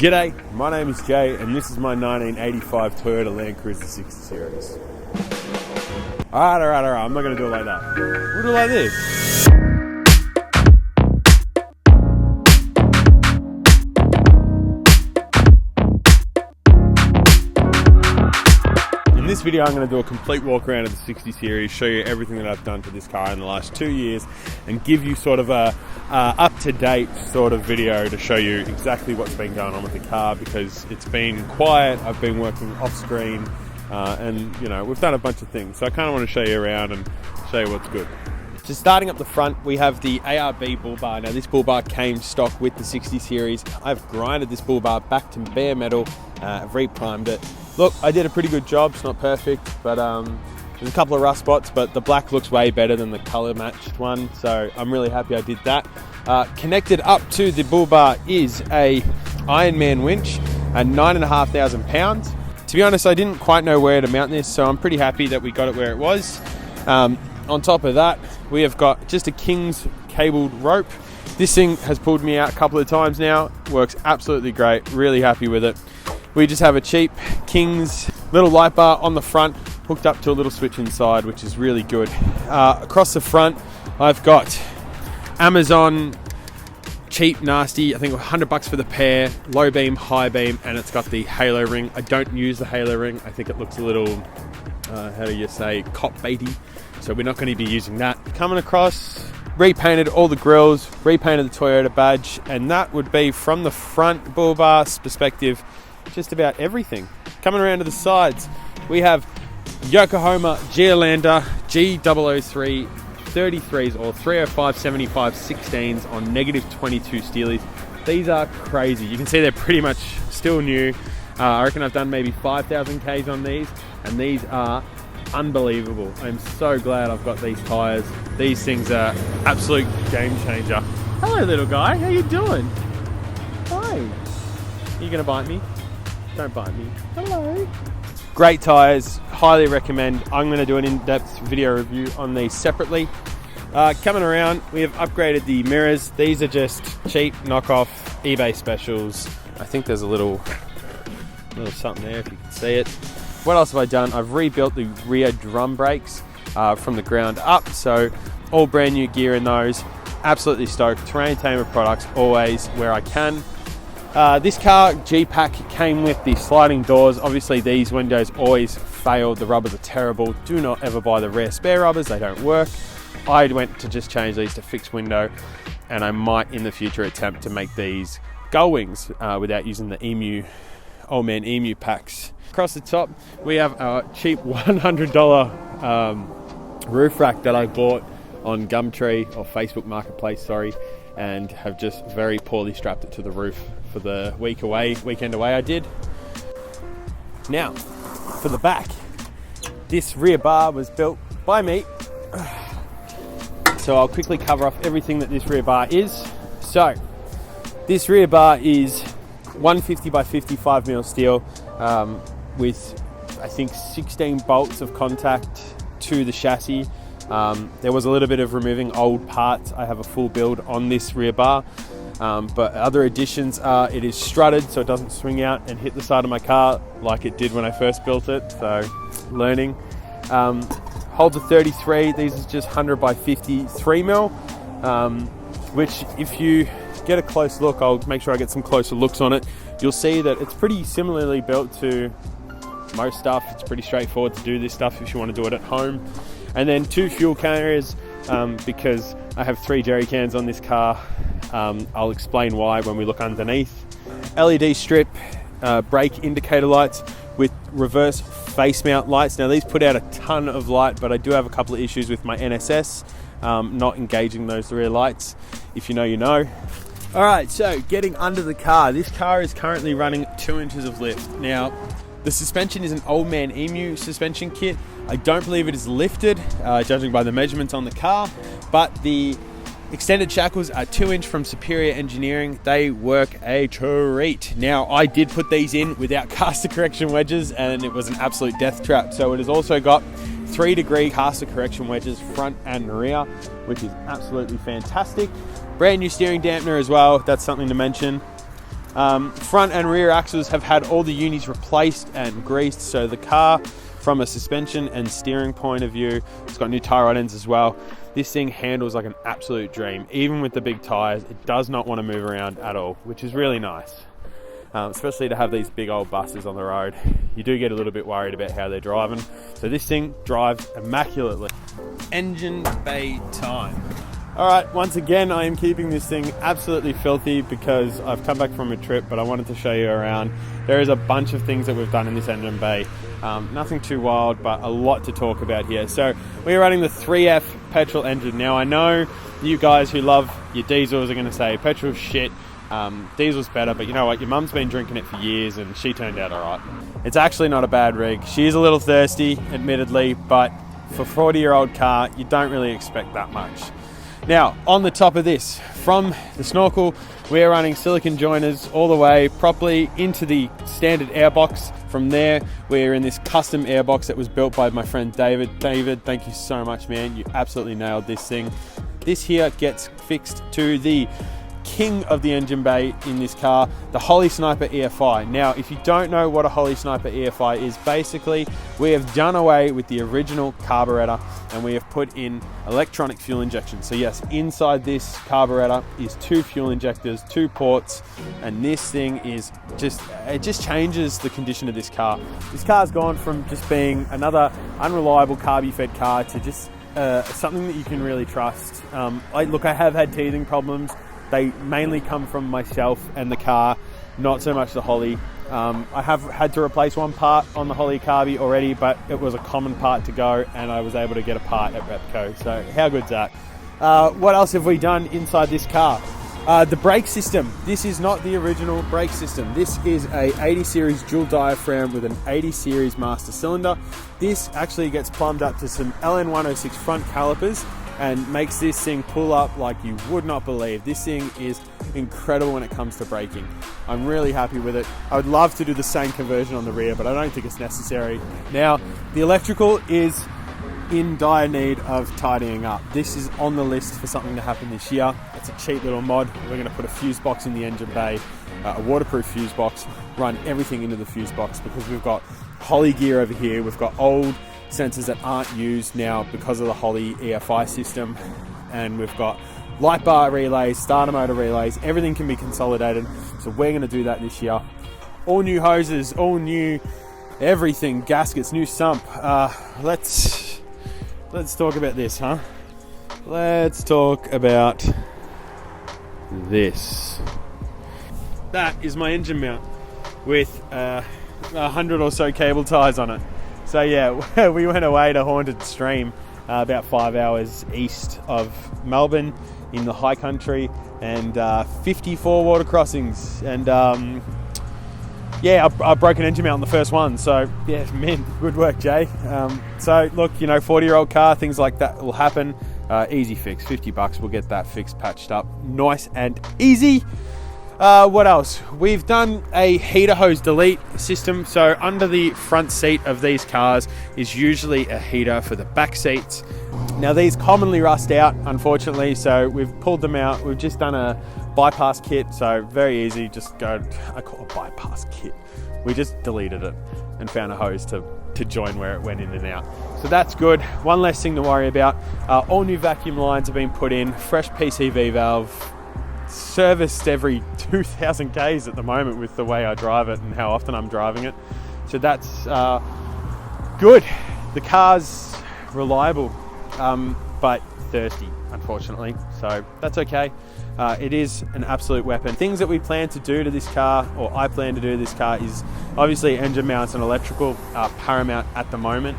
G'day, my name is Jay and this is my 1985 Toyota Landcruiser 60 Series. Alright, I'm not going to do it like that. We'll do it like this. In this video I'm going to do a complete walk around of the 60 Series, show you everything that I've done to this car in the last 2 years and give you sort of a up-to-date sort of video to show you exactly what's been going on with the car, because it's been quiet. I've been working off-screen and you know, we've done a bunch of things, so I kind of want to show you around and show you what's good. So starting up the front, we have the ARB bull bar. Now this bull bar came stock with the 60 Series. I've grinded this bull bar back to bare metal, I've re-primed it. Look, I did a pretty good job. It's not perfect, but there's a couple of rust spots, but the black looks way better than the color matched one, so I'm really happy I did that. Connected up to the bull bar is a Ironman winch at 9,500 pounds. To be honest, I didn't quite know where to mount this, so I'm pretty happy that we got it where it was. On top of that, we have got just a King's cabled rope. This thing has pulled me out a couple of times now. Works absolutely great, really happy with it. We just have a cheap King's little light bar on the front, hooked up to a little switch inside, which is really good. Across the front, I've got Amazon cheap nasty, I think $100 for the pair, low beam, high beam, and it's got the halo ring. I don't use the halo ring. I think it looks a little, how do you say, cop baity. So we're not going to be using that. Coming across, repainted all the grills, repainted the Toyota badge, and that would be from the front bull bar's perspective, just about everything. Coming around to the sides, we have Yokohama Geolander G003 33s or 305 75 16s on -22 steelies. These are crazy. You can see they're pretty much still new. I reckon I've done maybe 5,000 Ks on these, and these are unbelievable. I'm so glad I've got these tires. These things are absolute game changer. Hello little guy, how you doing? Hi. Are you gonna bite me? Don't bite me. Hello. Great tires, highly recommend. I'm going to do an in-depth video review on these separately. Coming around, we have upgraded the mirrors. These are just cheap knockoff eBay specials. I think there's a little something there if you can see it. What else have I done? I've rebuilt the rear drum brakes from the ground up, so all brand new gear in those. Absolutely stoked. Terrain Tamer products always where I can. This car, G-Pack, came with the sliding doors. Obviously these windows always fail. The rubbers are terrible. Do not ever buy the rare spare rubbers, they don't work. I went to just change these to fixed window, and I might in the future attempt to make these gull wings without using the old man emu packs. Across the top we have a cheap $100 roof rack that I bought on Gumtree or Facebook Marketplace, sorry, and have just very poorly strapped it to the roof for the weekend away I did. Now, for the back, this rear bar was built by me. So I'll quickly cover off everything that this rear bar is. So, this rear bar is 150 by 55 mil steel with, I think, 16 bolts of contact to the chassis. There was a little bit of removing old parts. I have a full build on this rear bar. But other additions are it is strutted so it doesn't swing out and hit the side of my car like it did when I first built it, so learning. Holds a 33, these is just 100 by 53 mil, which if you get a close look, I'll make sure I get some closer looks on it, you'll see that it's pretty similarly built to most stuff. It's pretty straightforward to do this stuff if you want to do it at home. And then 2 fuel carriers, because I have 3 jerry cans on this car. I'll explain why when we look underneath. LED strip, brake indicator lights with reverse face mount lights. Now these put out a ton of light, but I do have a couple of issues with my NSS not engaging those rear lights. If you know, you know. Alright, so getting under the car. This car is currently running 2 inches of lift. Now, the suspension is an old man emu suspension kit. I don't believe it is lifted, judging by the measurements on the car, but the extended shackles are 2-inch from Superior Engineering. They work a treat. Now, I did put these in without caster correction wedges, and it was an absolute death trap. So it has also got 3-degree caster correction wedges front and rear, which is absolutely fantastic. Brand new steering dampener as well, that's something to mention. Front and rear axles have had all the unis replaced and greased, so the car, from a suspension and steering point of view, it's got new tie rod ends as well. This thing handles like an absolute dream. Even with the big tires, it does not want to move around at all, which is really nice. Especially to have these big old buses on the road. You do get a little bit worried about how they're driving. So this thing drives immaculately. Engine bay time. Alright, once again I am keeping this thing absolutely filthy because I've come back from a trip, but I wanted to show you around. There is a bunch of things that we've done in this engine bay. Nothing too wild, but a lot to talk about here. So we're running the 3F petrol engine. Now I know you guys who love your diesels are going to say petrol's shit. Diesel's better, but you know what, your mum's been drinking it for years and she turned out alright. It's actually not a bad rig. She is a little thirsty, admittedly, but for a 40-year-old car, you don't really expect that much. Now, on the top of this, from the snorkel, we're running silicone joiners all the way properly into the standard airbox. From there, we're in this custom airbox that was built by my friend David. David, thank you so much, man. You absolutely nailed this thing. This here gets fixed to the king of the engine bay in this car, the Holley Sniper EFI. Now, if you don't know what a Holley Sniper EFI is, basically we have done away with the original carburetor and we have put in electronic fuel injection. So yes, inside this carburetor is 2 fuel injectors, 2 ports, and this thing is it just changes the condition of this car. This car's gone from just being another unreliable carby fed car to just something that you can really trust. I have had teething problems. They mainly come from myself and the car, not so much the Holley. I have had to replace one part on the Holley carby already, but it was a common part to go and I was able to get a part at Repco. So how good's that? What else have we done inside this car? The brake system. This is not the original brake system. This is a 80 series dual diaphragm with an 80 series master cylinder. This actually gets plumbed up to some LN106 front calipers and makes this thing pull up like you would not believe. This thing is incredible when it comes to braking. I'm really happy with it. I would love to do the same conversion on the rear, but I don't think it's necessary. Now, the electrical is in dire need of tidying up. This is on the list for something to happen this year. It's a cheap little mod. We're going to put a fuse box in the engine bay, a waterproof fuse box, run everything into the fuse box because we've got Holley gear over here. We've got old sensors that aren't used now because of the Holley EFI system, and we've got light bar relays, starter motor relays. Everything can be consolidated, so we're going to do that this year. All new hoses, all new everything, gaskets, new sump. Let's talk about this, huh? Let's talk about this. That is my engine mount with 100 or so cable ties on it. So yeah, we went away to Haunted Stream, about 5 hours east of Melbourne in the high country, and 54 water crossings, and yeah, I broke an engine mount on the first one. So yeah, man, good work, Jay. So look, 40-year-old car, things like that will happen. Easy fix, $50, we'll get that fixed, patched up, nice and easy. What else? We've done a heater hose delete system. So under the front seat of these cars is usually a heater for the back seats. Now these commonly rust out, unfortunately, so we've pulled them out. We've just done a bypass kit, so very easy. I call it a bypass kit. We just deleted it and found a hose to join where it went in and out. So that's good. One less thing to worry about. All new vacuum lines have been put in, fresh PCV valve, serviced every 2,000 Ks at the moment with the way I drive it and how often I'm driving it. So that's good. The car's reliable, but thirsty, unfortunately. So that's okay. It is an absolute weapon. Things that we plan to do to this car, or I plan to do to this car, is obviously engine mounts and electrical are paramount at the moment.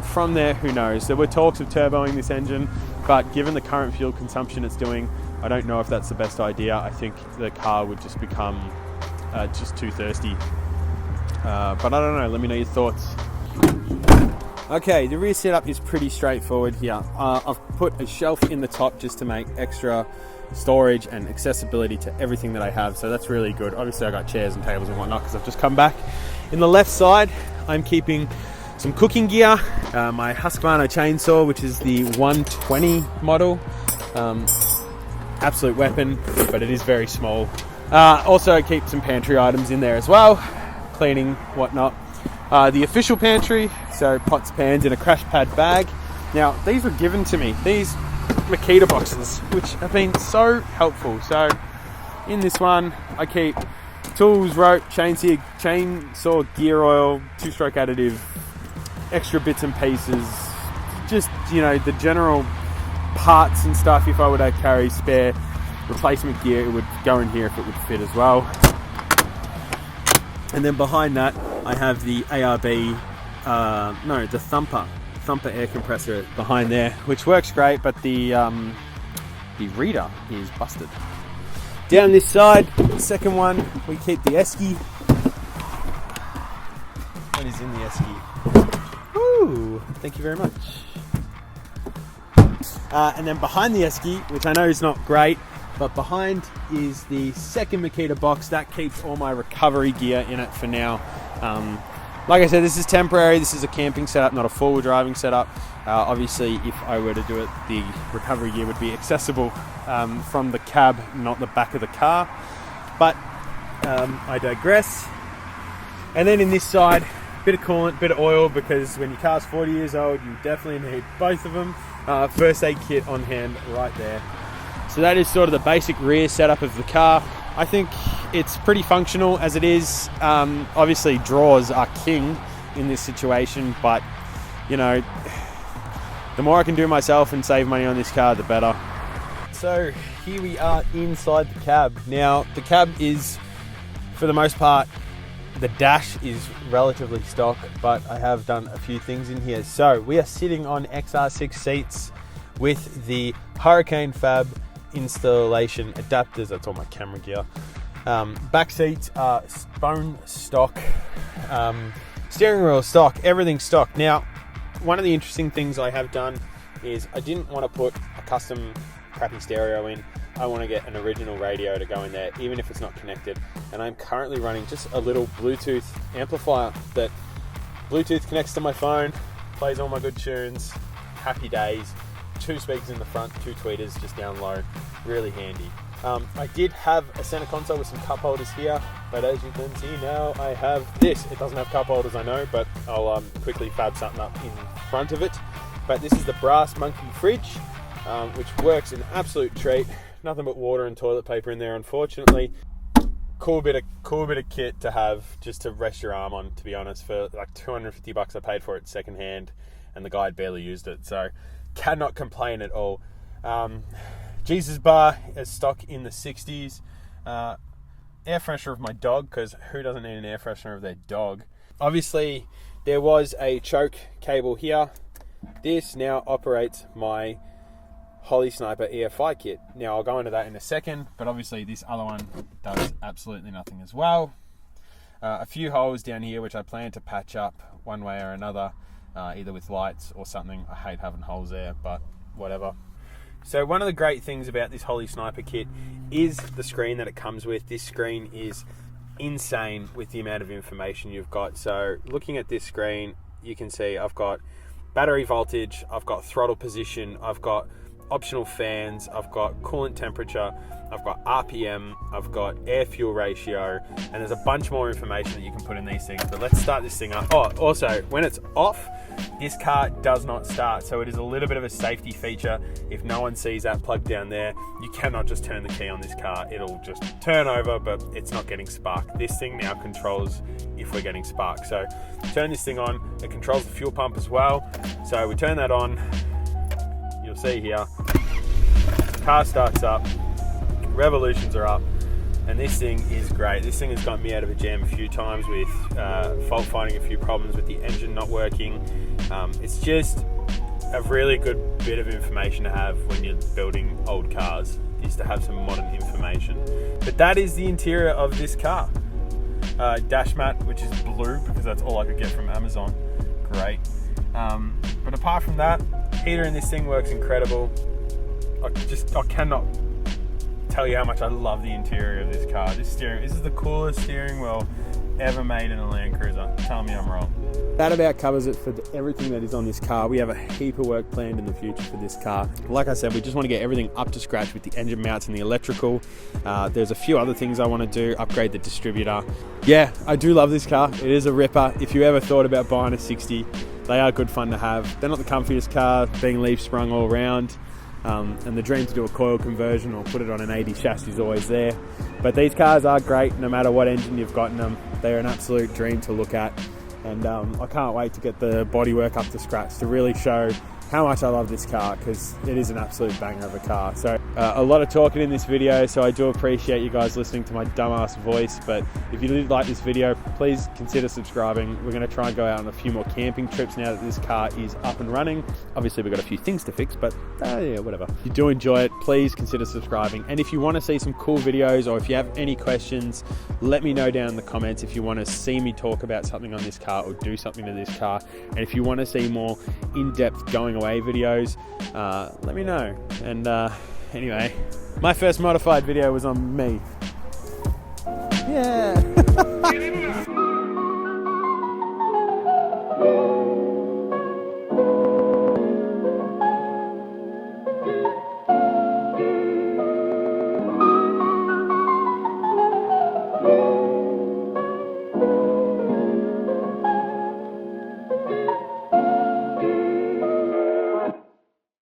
From there, who knows? There were talks of turboing this engine, but given the current fuel consumption it's doing, I don't know if that's the best idea. I think the car would just become just too thirsty. But I don't know, let me know your thoughts. Okay, the rear setup is pretty straightforward here. I've put a shelf in the top just to make extra storage and accessibility to everything that I have, so that's really good. Obviously I got chairs and tables and whatnot because I've just come back. In the left side, I'm keeping some cooking gear, my Husqvarna chainsaw, which is the 120 model. Absolute weapon, but it is very small. Also, I keep some pantry items in there as well, cleaning, whatnot. The official pantry, so pots, pans in a crash pad bag. Now, these were given to me, these Makita boxes, which have been so helpful. So, in this one, I keep tools, rope, chainsaw, gear oil, 2-stroke additive, extra bits and pieces, just, you know, the general parts and stuff. If I were to carry spare replacement gear, it would go in here if it would fit as well. And then behind that, I have the ARB, the Thumper air compressor behind there, which works great, but the reader is busted. Down this side, the second one, we keep the esky. What is in the esky? Woo! Thank you very much. And then behind the esky, which I know is not great, but behind is the second Makita box that keeps all my recovery gear in it for now. Like I said, this is temporary. This is a camping setup, not a four-wheel driving setup. Obviously, if I were to do it, the recovery gear would be accessible from the cab, not the back of the car. But I digress. And then in this side, bit of coolant, bit of oil, because when your car's 40 years old, you definitely need both of them. First aid kit on hand right there. So that is sort of the basic rear setup of the car. I think it's pretty functional as it is. Obviously, drawers are king in this situation, but you know, the more I can do myself and save money on this car, the better. So here we are inside the cab. Now, the cab is, for the most part, the dash is relatively stock, but I have done a few things in here. So we are sitting on XR6 seats with the Hurricane Fab installation adapters. That's all my camera gear. Back seats are bone stock. Steering wheel stock. Everything's stock. Now, one of the interesting things I have done is I didn't want to put a custom crappy stereo in. I want to get an original radio to go in there, even if it's not connected. And I'm currently running just a little Bluetooth amplifier that Bluetooth connects to my phone, plays all my good tunes. Happy days. 2 speakers in the front, 2 tweeters just down low. Really handy. I did have a center console with some cup holders here, but as you can see now, I have this. It doesn't have cup holders, I know, but I'll quickly fab something up in front of it. But this is the Brass Monkey fridge, which works an absolute treat. Nothing but water and toilet paper in there, unfortunately. Cool bit of kit to have, just to rest your arm on, to be honest. For like $250 I paid for it second hand, and the guy had barely used it, so cannot complain at all. Jesus bar is stock in the 60s. Air freshener of my dog, because who doesn't need an air freshener of their dog? Obviously, there was a choke cable here. This now operates my Holy Sniper EFI kit. Now, I'll go into that in a second, but obviously this other one does absolutely nothing as well. A few holes down here, which I plan to patch up one way or another, either with lights or something. I hate having holes there, but whatever. So one of the great things about this Holy Sniper kit is the screen that it comes with. This screen is insane with the amount of information you've got. So looking at this screen, you can see I've got battery voltage, I've got throttle position, I've got optional fans, I've got coolant temperature, I've got RPM, I've got air fuel ratio, and there's a bunch more information that you can put in these things. But let's start this thing up. Oh, also, when it's off, this car does not start, so it is a little bit of a safety feature. If no one sees that plug down there, you cannot just turn the key on this car. It'll just turn over, but it's not getting spark. This thing now controls if we're getting spark. So turn this thing on. It controls the fuel pump as well. So we turn that on. You'll see here, car starts up, revolutions are up, and this thing is great. This thing has got me out of a jam a few times with fault finding a few problems with the engine not working. It's just a really good bit of information to have when you're building old cars, is to have some modern information. But that is the interior of this car. Dash mat, which is blue because that's all I could get from Amazon. Great. But apart from that, heater in this thing works incredible. I cannot tell you how much I love the interior of this car. This is the coolest steering wheel ever made in a Landcruiser. Tell me I'm wrong. That about covers it for everything that is on this car. We have a heap of work planned in the future for this car. Like I said, we just want to get everything up to scratch with the engine mounts and the electrical. There's a few other things I want to do, upgrade the distributor. Yeah, I do love this car. It is a ripper. If you ever thought about buying a 60, they are good fun to have. They're not the comfiest car, being leaf sprung all around. And the dream to do a coil conversion or put it on an 80 chassis is always there. But these cars are great no matter what engine you've got in them. They're an absolute dream to look at. And I can't wait to get the bodywork up to scratch to really show how much I love this car, because it is an absolute banger of a car. So a lot of talking in this video, so I do appreciate you guys listening to my dumbass voice. But if you did like this video, please consider subscribing. We're going to try and go out on a few more camping trips now that this car is up and running. Obviously we've got a few things to fix, but yeah, whatever. If you do enjoy it, please consider subscribing. And if you want to see some cool videos, or if you have any questions, let me know down in the comments if you want to see me talk about something on this car or do something to this car. And if you want to see more in-depth going away videos, let me know. And anyway, my first modified video was on me. Yeah.